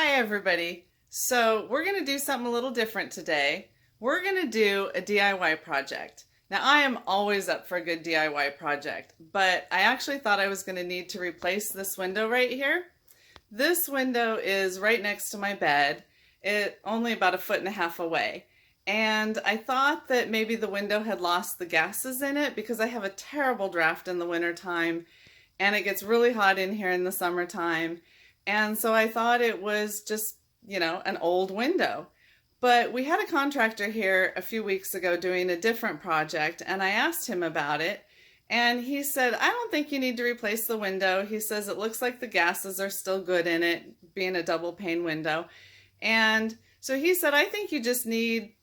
Hi everybody. So we're going to do something a little different today. We're going to do a DIY project. Now I am always up for a good DIY project, but I actually thought I was going to need to replace this window right here. This window is right next to my bed. It only about 1.5 feet away. And I thought that maybe the window had lost the gases in it because I have a terrible draft in the wintertime and it gets really hot in here in the summertime. And so I thought it was just, an old window. But we had a contractor here a few weeks ago doing a different project, and I asked him about it. And he said, I don't think you need to replace the window. He says it looks like the gases are still good in it, being a double pane window. And so he said, I think you just need,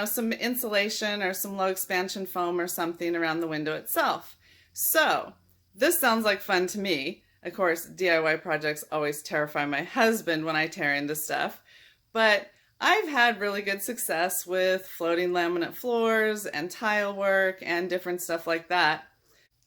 some insulation or some low expansion foam or something around the window itself. So this sounds like fun to me. Of course, DIY projects always terrify my husband when I tear into stuff, but I've had really good success with floating laminate floors and tile work and different stuff like that.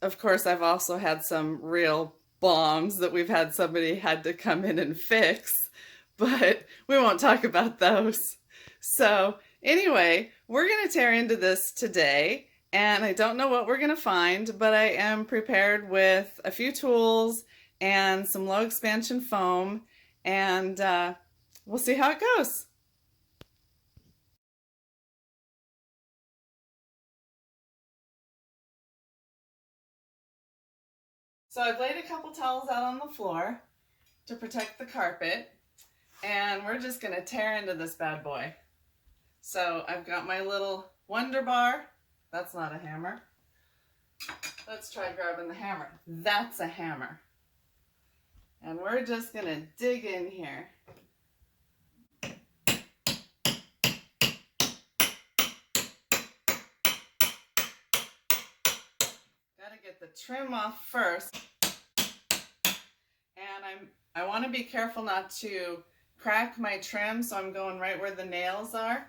Of course, I've also had some real bombs that we've had somebody had to come in and fix, but we won't talk about those. So anyway, we're going to tear into this today, and I don't know what we're going to find, but I am prepared with a few tools and some low expansion foam, and we'll see how it goes. So I've laid a couple towels out on the floor to protect the carpet, and we're just going to tear into this bad boy. So I've got my little wonderbar. That's not a hammer. Let's try grabbing the hammer. That's a hammer. And we're just going to dig in here. Got to get the trim off first. And I want to be careful not to crack my trim, so I'm going right where the nails are.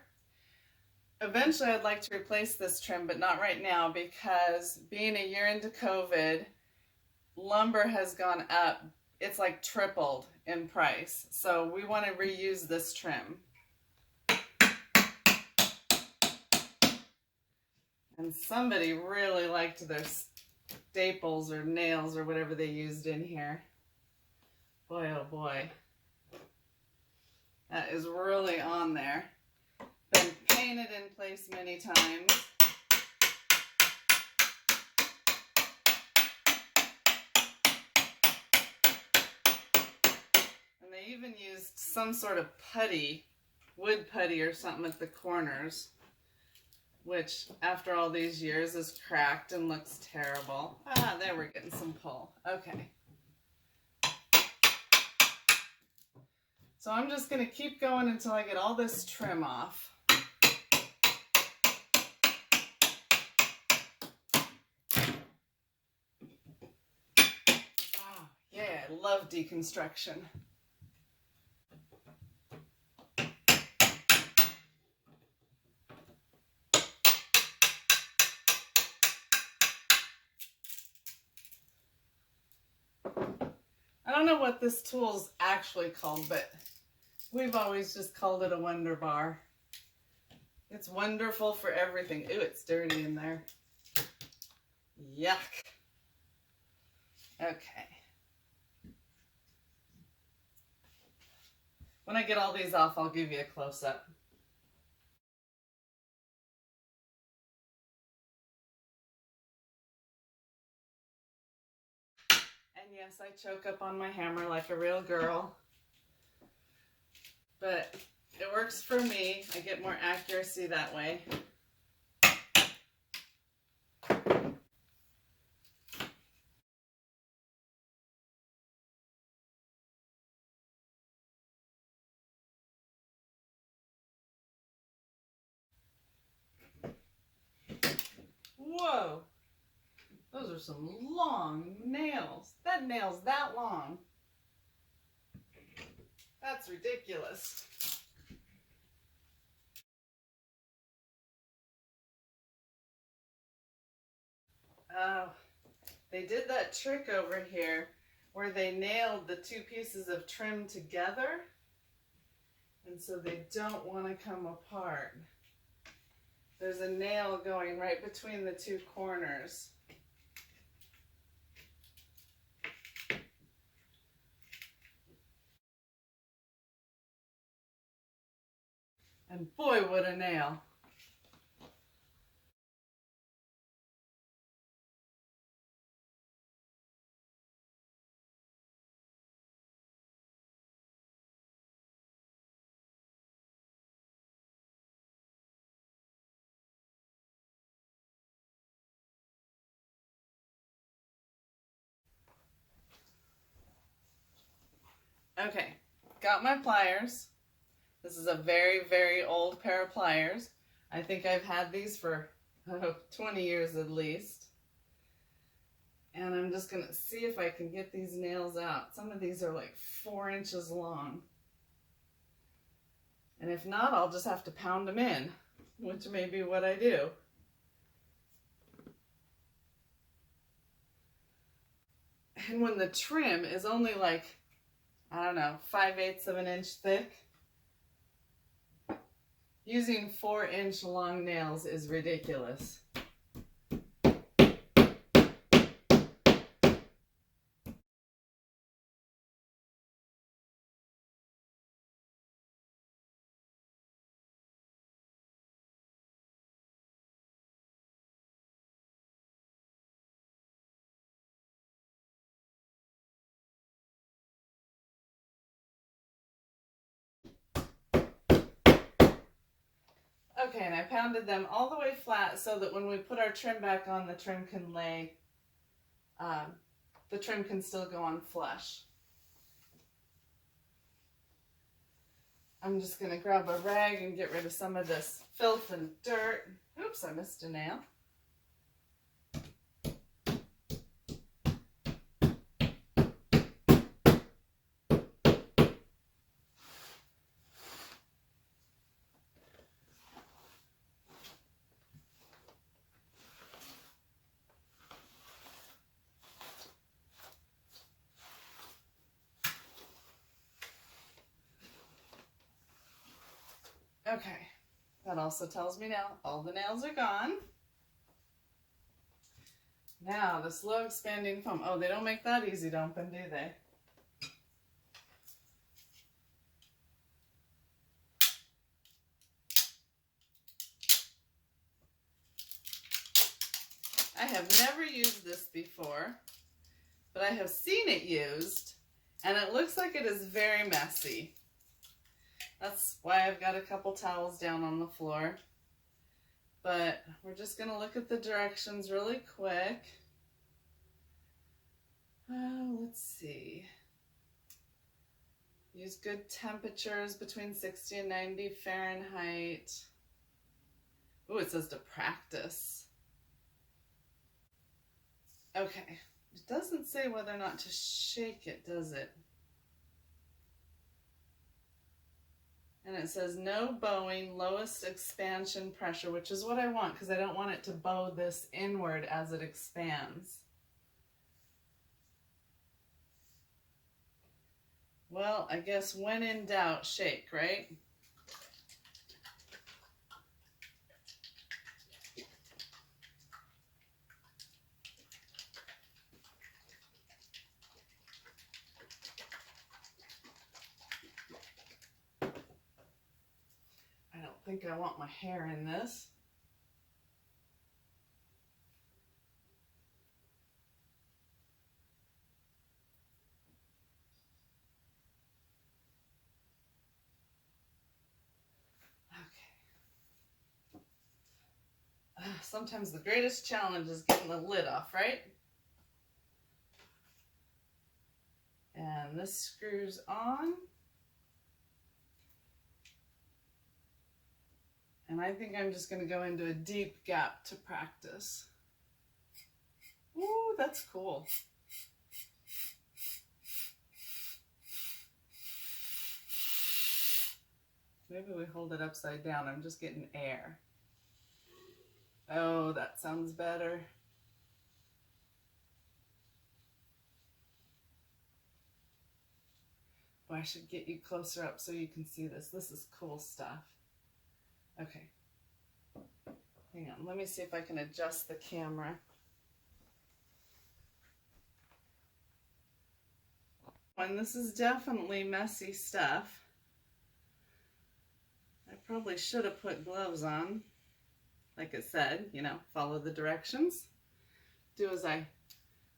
Eventually I'd like to replace this trim, but not right now, because being a year into COVID, lumber has gone up. It's like tripled in price. So we want to reuse this trim. And somebody really liked their staples or nails or whatever they used in here. Boy, oh boy. That is really on there. Been painted in place many times. And they even used some sort of putty, wood putty or something at the corners, which after all these years is cracked and looks terrible. Ah, there we're getting some pull. Okay. So I'm just going to keep going until I get all this trim off. Oh, yeah, I love deconstruction. I don't know what this tool's actually called, but we've always just called it a wonderbar. It's wonderful for everything. Ooh, it's dirty in there. Yuck. Okay. When I get all these off, I'll give you a close-up. And yes, I choke up on my hammer like a real girl. But it works for me. I get more accuracy that way. Whoa! Those are some long nails. That nail's that long. That's ridiculous. Oh, they did that trick over here where they nailed the two pieces of trim together, And so they don't want to come apart. There's a nail going right between the two corners. And boy, what a nail. Okay, got my pliers. This is a very, very old pair of pliers. I think I've had these for 20 years at least. And I'm just gonna see if I can get these nails out. Some of these are like 4 inches long. And if not, I'll just have to pound them in, which may be what I do. And when the trim is only like, I don't know, 5/8 of an inch thick, using 4-inch long nails is ridiculous. Okay, and I pounded them all the way flat so that when we put our trim back on, the trim can lay, the trim can still go on flush. I'm just gonna grab a rag and get rid of some of this filth and dirt. Oops, I missed a nail. Okay, that also tells me now all the nails are gone. Now the slow expanding foam. Oh, they don't make that easy dumping, do they? I have never used this before, but I have seen it used, and it looks like it is very messy. That's why I've got a couple towels down on the floor. But we're just going to look at the directions really quick. Let's see. Use good temperatures between 60 and 90 Fahrenheit. Oh, it says to practice. Okay. It doesn't say whether or not to shake it, does it? And it says no bowing, lowest expansion pressure, which is what I want because I don't want it to bow this inward as it expands. Well, I guess when in doubt, shake, right? I don't think I want my hair in this. Sometimes the greatest challenge is getting the lid off, right? And this screws on. And I think I'm just going to go into a deep gap to practice. Ooh, that's cool. Maybe we hold it upside down. I'm just getting air. Oh, that sounds better. Oh, I should get you closer up so you can see this. This is cool stuff. Okay. Hang on, let me see if I can adjust the camera. And this is definitely messy stuff. I probably should have put gloves on. Like it said, you know, follow the directions. Do as I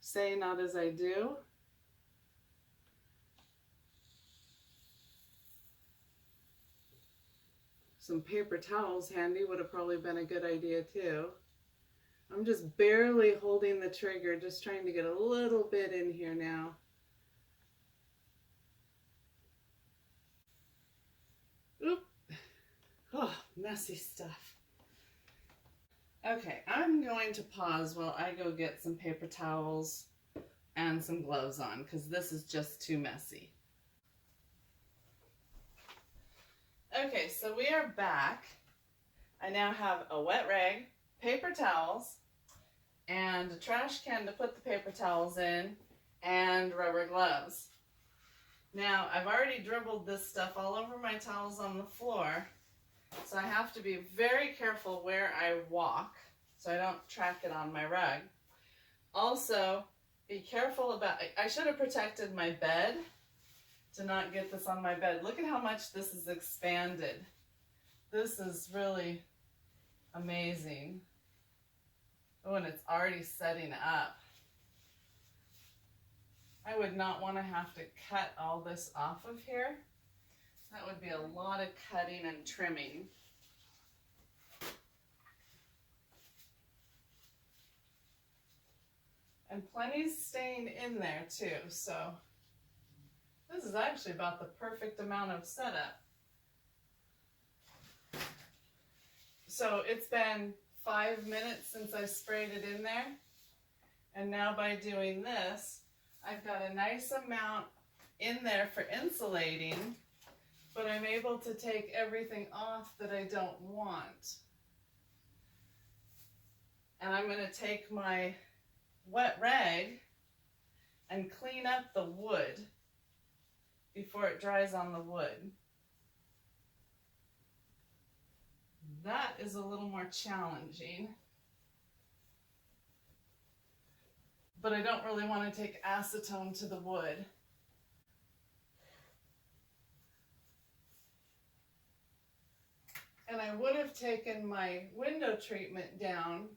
say, not as I do. Some paper towels handy would have probably been a good idea too. I'm just barely holding the trigger, just trying to get a little bit in here now. Oop. Oh, messy stuff. Okay, I'm going to pause while I go get some paper towels and some gloves on because this is just too messy. Okay, so we are back. I now have a wet rag, paper towels, and a trash can to put the paper towels in, and rubber gloves. Now, I've already dribbled this stuff all over my towels on the floor, so I have to be very careful where I walk so I don't track it on my rug. Also, be careful about, I should have protected my bed to not get this on my bed. Look at how much this is expanded. This is really amazing. Oh, and it's already setting up. I would not want to have to cut all this off of here. That would be a lot of cutting and trimming. And plenty's staying in there too, so this is actually about the perfect amount of setup. So it's been 5 minutes since I sprayed it in there, and now by doing this, I've got a nice amount in there for insulating, but I'm able to take everything off that I don't want. And I'm going to take my wet rag and clean up the wood before it dries on the wood. That is a little more challenging, but I don't really want to take acetone to the wood. And I would have taken my window treatment down,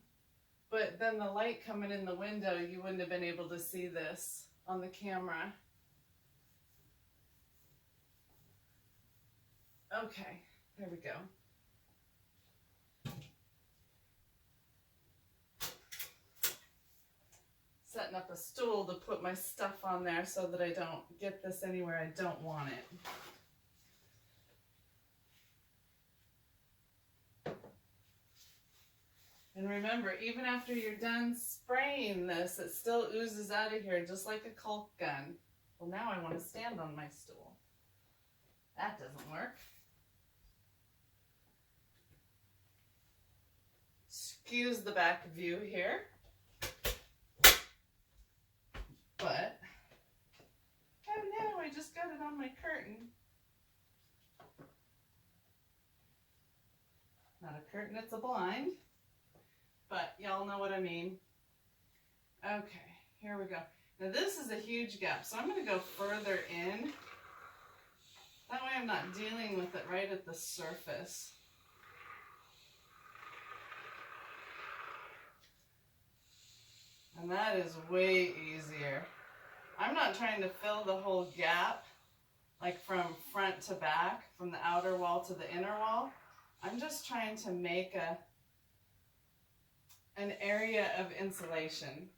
but then the light coming in the window, you wouldn't have been able to see this on the camera. Okay, there we go. Setting up a stool to put my stuff on there so that I don't get this anywhere I don't want it. And remember, even after you're done spraying this, it still oozes out of here just like a caulk gun. Well, now I want to stand on my stool. That doesn't work. Excuse the back view here. But, oh no, I just got it on my curtain. Not a curtain, it's a blind. But y'all know what I mean. Okay, here we go. Now this is a huge gap, so I'm going to go further in. That way I'm not dealing with it right at the surface. And that is way easier. I'm not trying to fill the whole gap, like from front to back, from the outer wall to the inner wall. I'm just trying to make an area of insulation.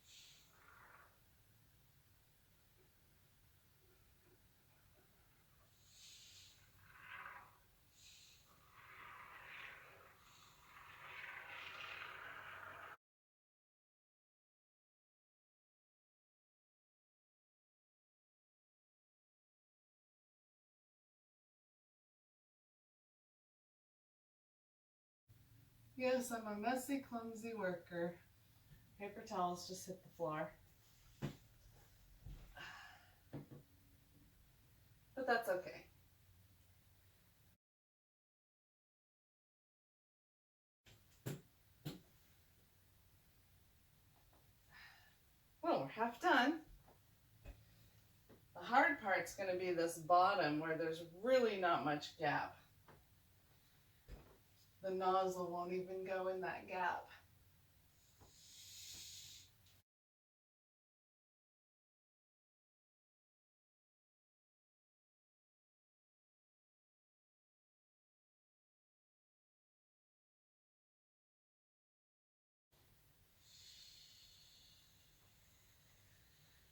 Yes, I'm a messy, clumsy worker. Paper towels just hit the floor. But that's okay. Well, we're half done. The hard part's going to be this bottom where there's really not much gap. The nozzle won't even go in that gap.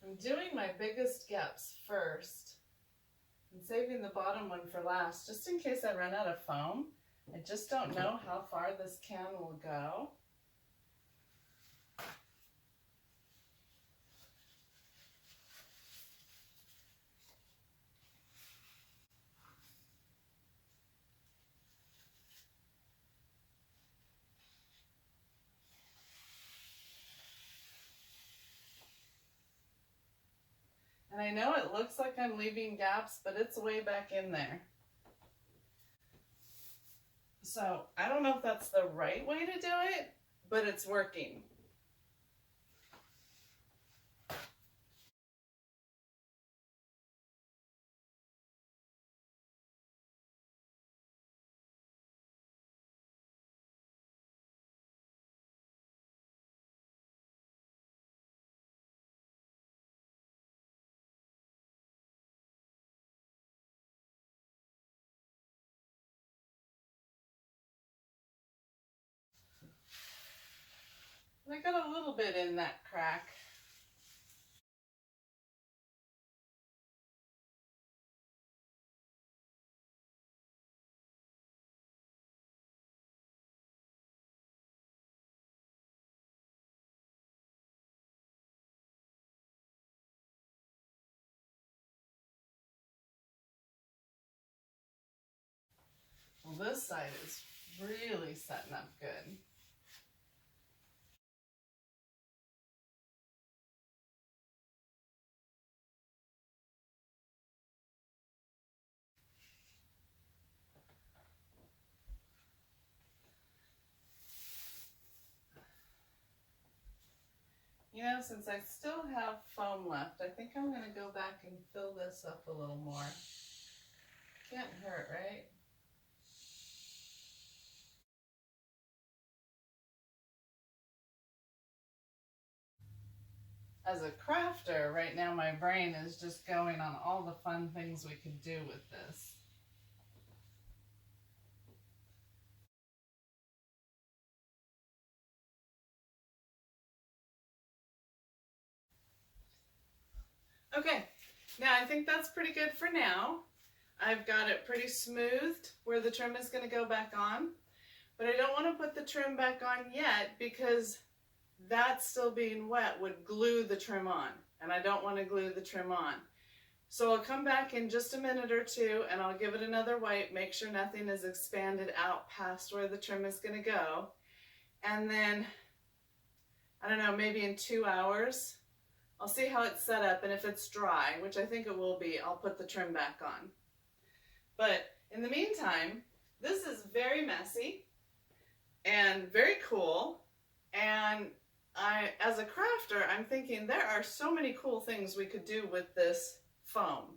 I'm doing my biggest gaps first and saving the bottom one for last, just in case I run out of foam. I just don't know how far this can will go. And I know it looks like I'm leaving gaps, but it's way back in there. So I don't know if that's the right way to do it, but it's working. And I got a little bit in that crack. Well, this side is really setting up good. You know, since I still have foam left, I think I'm going to go back and fill this up a little more. Can't hurt, right? As a crafter, right now my brain is just going on all the fun things we could do with this. Okay, now I think that's pretty good for now. I've got it pretty smoothed where the trim is going to go back on, but I don't want to put the trim back on yet because that still being wet would glue the trim on, and I don't want to glue the trim on. So I'll come back in just a minute or two and I'll give it another wipe, make sure nothing is expanded out past where the trim is going to go. And then, I don't know, maybe in 2 hours, I'll see how it's set up, and if it's dry, which I think it will be, I'll put the trim back on. But in the meantime, this is very messy and very cool, and as a crafter, I'm thinking there are so many cool things we could do with this foam.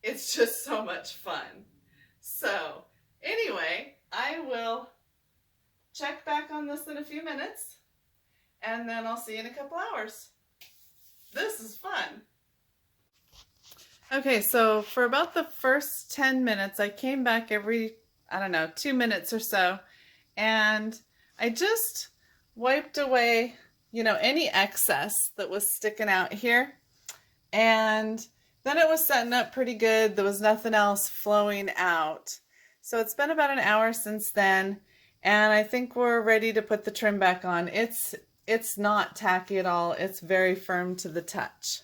It's just so much fun. So anyway, I will check back on this in a few minutes, and then I'll see you in a couple hours. This is fun. Okay, so for about the first 10 minutes, I came back every, I don't know, 2 minutes or so, and I just wiped away, you know, any excess that was sticking out here. And then it was setting up pretty good. There was nothing else flowing out. So it's been about an hour since then, and I think we're ready to put the trim back on. It's not tacky at all. It's very firm to the touch.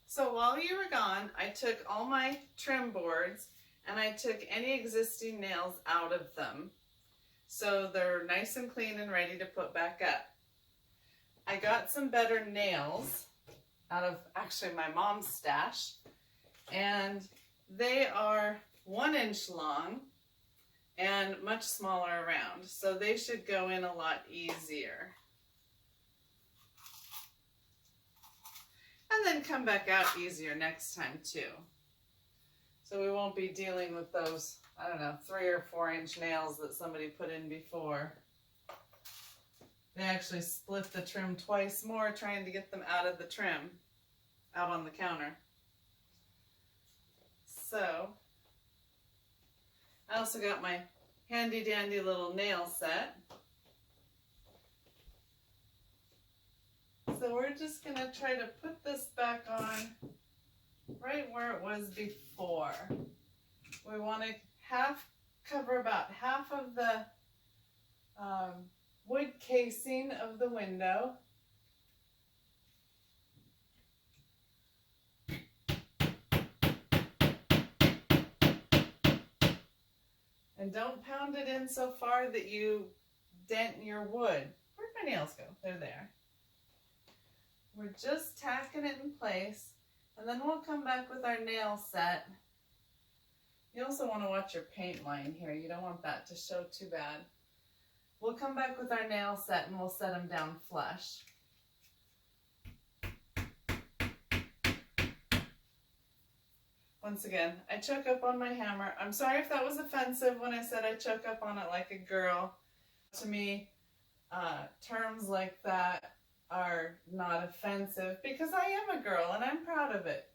So while you were gone, I took all my trim boards and I took any existing nails out of them. So they're nice and clean and ready to put back up. I got some better nails out of actually my mom's stash, and they are 1 inch long and much smaller around, so they should go in a lot easier. And then come back out easier next time too. So we won't be dealing with those, I don't know, 3 or 4 inch nails that somebody put in before. They actually split the trim twice more trying to get them out of the trim, out on the counter. So, I also got my handy dandy little nail set. So we're just going to try to put this back on right where it was before. We want to cover about half of the wood casing of the window. And don't pound it in so far that you dent your wood. Where'd my nails go? They're there. We're just tacking it in place, and then we'll come back with our nail set. You also want to watch your paint line here. You don't want that to show too bad. We'll come back with our nail set and we'll set them down flush. Once again, I choke up on my hammer. I'm sorry if that was offensive when I said I choke up on it like a girl. To me, terms like that are not offensive because I am a girl and I'm proud of it.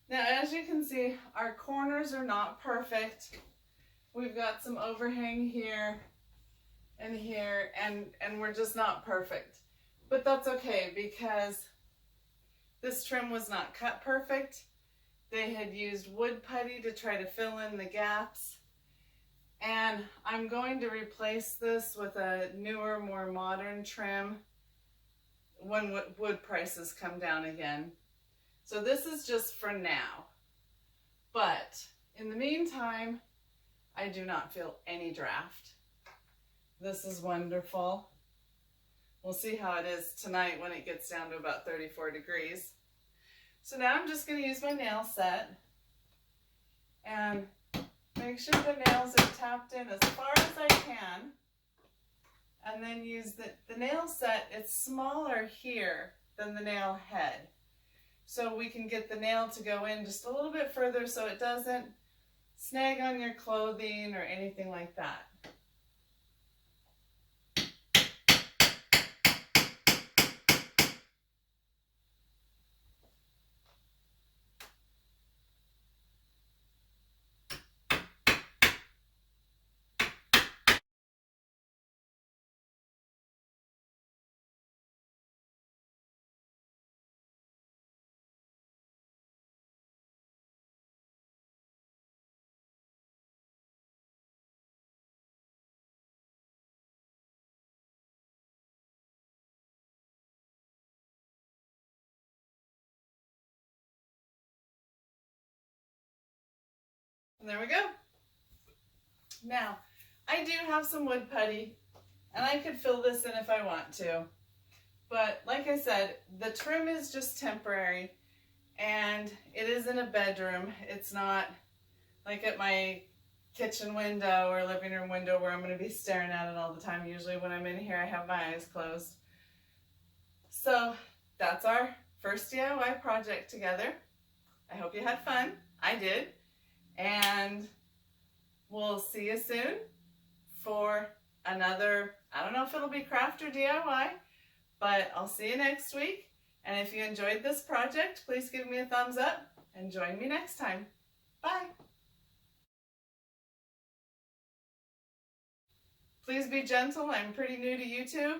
Now, as you can see, our corners are not perfect. We've got some overhang here and here, and we're just not perfect. But that's okay because this trim was not cut perfect. They had used wood putty to try to fill in the gaps. And I'm going to replace this with a newer, more modern trim when wood prices come down again. So this is just for now. But in the meantime, I do not feel any draft. This is wonderful. We'll see how it is tonight when it gets down to about 34 degrees. So now I'm just going to use my nail set and make sure the nails are tapped in as far as I can. And then use the nail set, it's smaller here than the nail head. So we can get the nail to go in just a little bit further so it doesn't snag on your clothing or anything like that. And there we go. Now, I do have some wood putty, and I could fill this in if I want to. But like I said, the trim is just temporary, and it is in a bedroom. It's not like at my kitchen window or living room window where I'm going to be staring at it all the time. Usually when I'm in here, I have my eyes closed. So that's our first DIY project together. I hope you had fun. I did. And we'll see you soon for another, I don't know if it'll be craft or DIY, but I'll see you next week. And if you enjoyed this project, please give me a thumbs up and join me next time. Bye. Please be gentle. I'm pretty new to YouTube,